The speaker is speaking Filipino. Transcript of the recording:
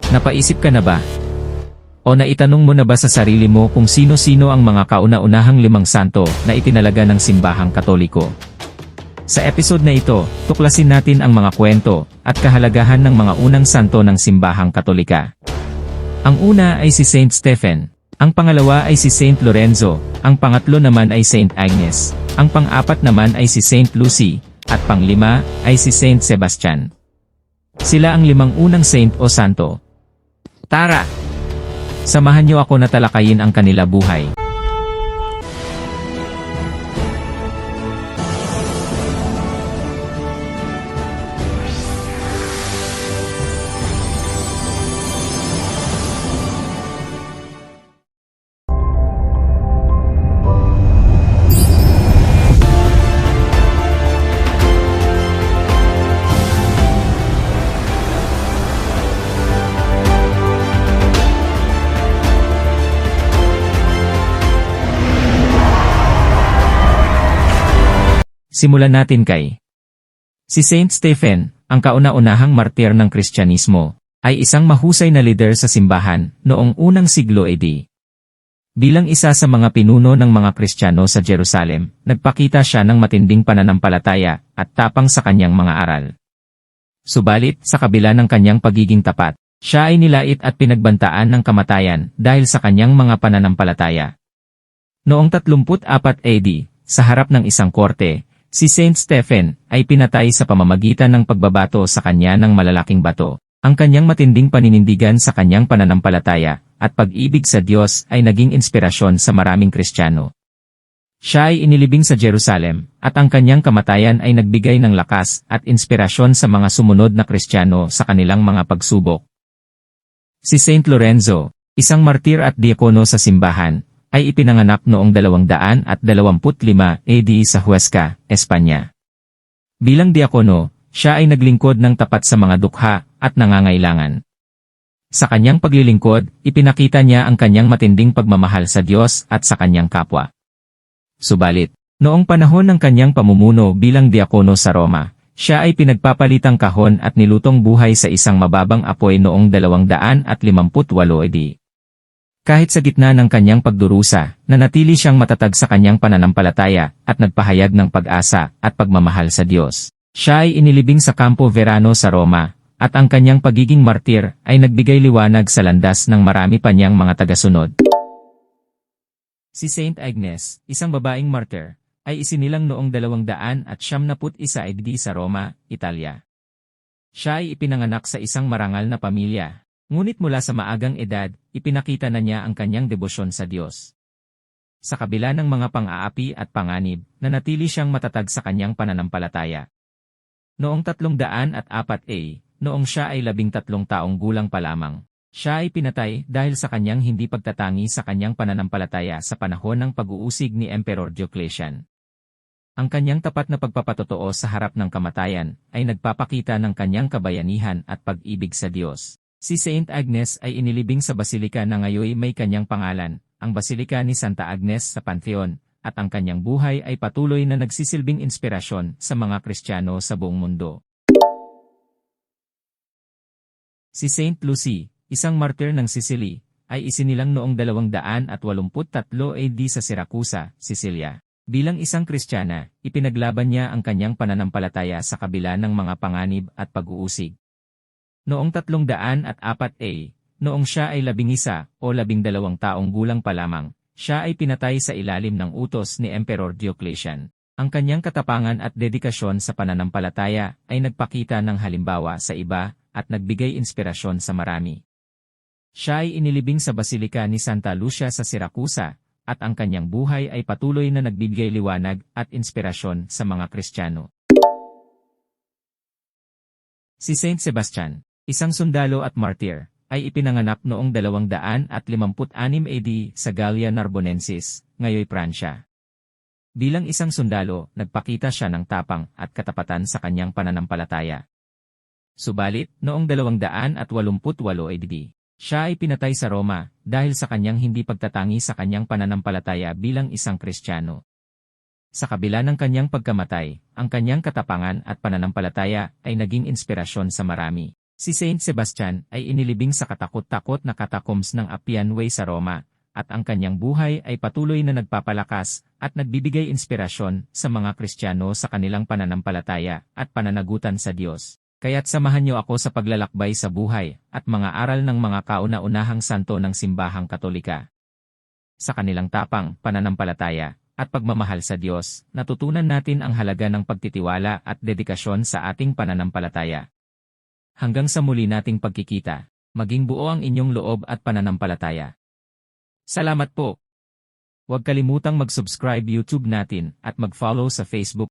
Napaisip ka na ba? O naitanong mo na ba sa sarili mo kung sino-sino ang mga kauna-unahang 5 santo na itinalaga ng simbahang Katoliko? Sa episode na ito, tuklasin natin ang mga kwento at kahalagahan ng mga unang santo ng simbahang Katolika. Ang una ay si Saint Stephen, ang pangalawa ay si Saint Lorenzo, ang pangatlo naman ay Saint Agnes, ang pang-apat naman ay si Saint Lucy, at pang-5 ay si Saint Sebastian. Sila ang 5 unang saint o santo. Tara! Samahan niyo ako na talakayin ang kanila buhay. Simulan natin kay si Saint Stephen, ang kauna-unahang martir ng Kristyanismo, ay isang mahusay na lider sa simbahan noong unang siglo AD. Bilang isa sa mga pinuno ng mga Kristiyano sa Jerusalem, nagpakita siya ng matinding pananampalataya at tapang sa kanyang mga aral. Subalit, sa kabila ng kanyang pagiging tapat, siya ay nilait at pinagbantaan ng kamatayan dahil sa kanyang mga pananampalataya. Noong 34 AD, sa harap ng isang korte, si Saint Stephen ay pinatay sa pamamagitan ng pagbabato sa kanya ng malalaking bato. Ang kanyang matinding paninindigan sa kanyang pananampalataya at pag-ibig sa Diyos ay naging inspirasyon sa maraming Kristiyano. Siya ay inilibing sa Jerusalem at ang kanyang kamatayan ay nagbigay ng lakas at inspirasyon sa mga sumunod na Kristiyano sa kanilang mga pagsubok. Si Saint Lorenzo, isang martir at diakono sa simbahan, ay ipinanganak noong 225 AD sa Huesca, Espanya. Bilang diakono, siya ay naglingkod ng tapat sa mga dukha at nangangailangan. Sa kanyang paglilingkod, ipinakita niya ang kanyang matinding pagmamahal sa Diyos at sa kanyang kapwa. Subalit, noong panahon ng kanyang pamumuno bilang diakono sa Roma, siya ay pinagpapalitang kahon at nilutong buhay sa isang mababang apoy noong 258 AD. Kahit sa gitna ng kanyang pagdurusa, nanatili siyang matatag sa kanyang pananampalataya at nagpahayag ng pag-asa at pagmamahal sa Diyos. Siya ay inilibing sa Campo Verano sa Roma, at ang kanyang pagiging martir ay nagbigay liwanag sa landas ng marami pa niyang mga tagasunod. Si Saint Agnes, isang babaeng martir, ay isinilang noong 271 AD sa Roma, Italia. Siya ay ipinanganak sa isang marangal na pamilya. Ngunit mula sa maagang edad, ipinakita na niya ang kanyang debosyon sa Diyos. Sa kabila ng mga pang-aapi at panganib, nanatili siyang matatag sa kanyang pananampalataya. Noong 304 noong siya ay 13 taong gulang pa lamang, siya ay pinatay dahil sa kanyang hindi pagtatangi sa kanyang pananampalataya sa panahon ng pag-uusig ni Emperor Diocletian. Ang kanyang tapat na pagpapatotoo sa harap ng kamatayan ay nagpapakita ng kanyang kabayanihan at pag-ibig sa Diyos. Si Saint Agnes ay inilibing sa basilika na ngayon may kanyang pangalan, ang Basilika ni Santa Agnes sa Pantheon, at ang kanyang buhay ay patuloy na nagsisilbing inspirasyon sa mga Kristiyano sa buong mundo. Si Saint Lucy, isang martir ng Sicily, ay isinilang noong 283 AD sa Siracusa, Sicilia. Bilang isang Kristiyana, ipinaglaban niya ang kanyang pananampalataya sa kabila ng mga panganib at pag-uusig. Noong 304 noong siya ay 11 o 12 taong gulang pa lamang, siya ay pinatay sa ilalim ng utos ni Emperor Diocletian. Ang kanyang katapangan at dedikasyon sa pananampalataya ay nagpakita ng halimbawa sa iba at nagbigay inspirasyon sa marami. Siya ay inilibing sa Basilika ni Santa Lucia sa Siracusa, at ang kanyang buhay ay patuloy na nagbibigay liwanag at inspirasyon sa mga Kristiyano. Si Saint Sebastian, isang sundalo at martir, ay ipinanganak noong 256 AD sa Gallia Narbonensis, ngayon Pransya. Bilang isang sundalo, nagpakita siya ng tapang at katapatan sa kanyang pananampalataya. Subalit, noong 288 AD, siya ay pinatay sa Roma dahil sa kanyang hindi pagtatangi sa kanyang pananampalataya bilang isang Kristiyano. Sa kabila ng kanyang pagkamatay, ang kanyang katapangan at pananampalataya ay naging inspirasyon sa marami. Si Saint Sebastian ay inilibing sa katakot-takot na catacombs ng Appian Way sa Roma, at ang kanyang buhay ay patuloy na nagpapalakas at nagbibigay inspirasyon sa mga Kristiyano sa kanilang pananampalataya at pananagutan sa Diyos. Kaya't samahan niyo ako sa paglalakbay sa buhay at mga aral ng mga kauna-unahang santo ng Simbahang Katolika. Sa kanilang tapang, pananampalataya, at pagmamahal sa Diyos, natutunan natin ang halaga ng pagtitiwala at dedikasyon sa ating pananampalataya. Hanggang sa muli nating pagkikita, maging buo ang inyong loob at pananampalataya. Salamat po! Huwag kalimutang mag-subscribe YouTube natin at mag-follow sa Facebook